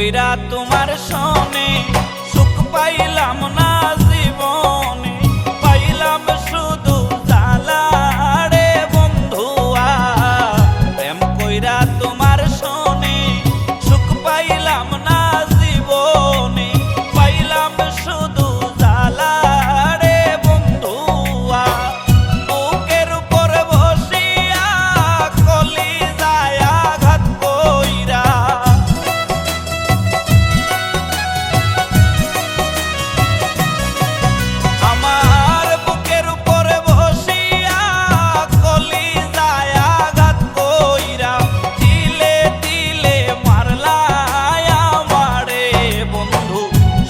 কইরা তোমার সনে সুখ পাইলাম না জীবনে, পাইলাম শুধু জ্বালা রে বন্ধুয়া। প্রেম কইরা তোমার সনে সুখ পাইলাম না জীবনে, পাইলাম শুধু জ্বালা রে বন্ধুয়া। বুকের উপর বসিয়া কলিজায় আঘাত কইরা, আমার বুকের উপর বসিয়া কলিজায় আঘাত কইরা, তিলে তিলে মারলা আমারে বন্ধু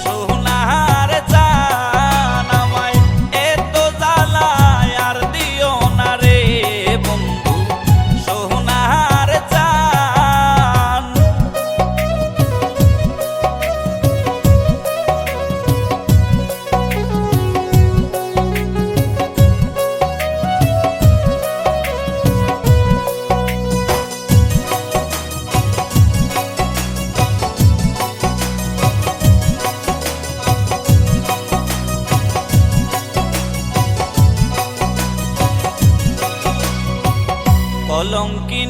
সোনার জান। আমায় এত জ্বালায় আর দিও না রে বন্ধু সোনার জান। কলঙ্কি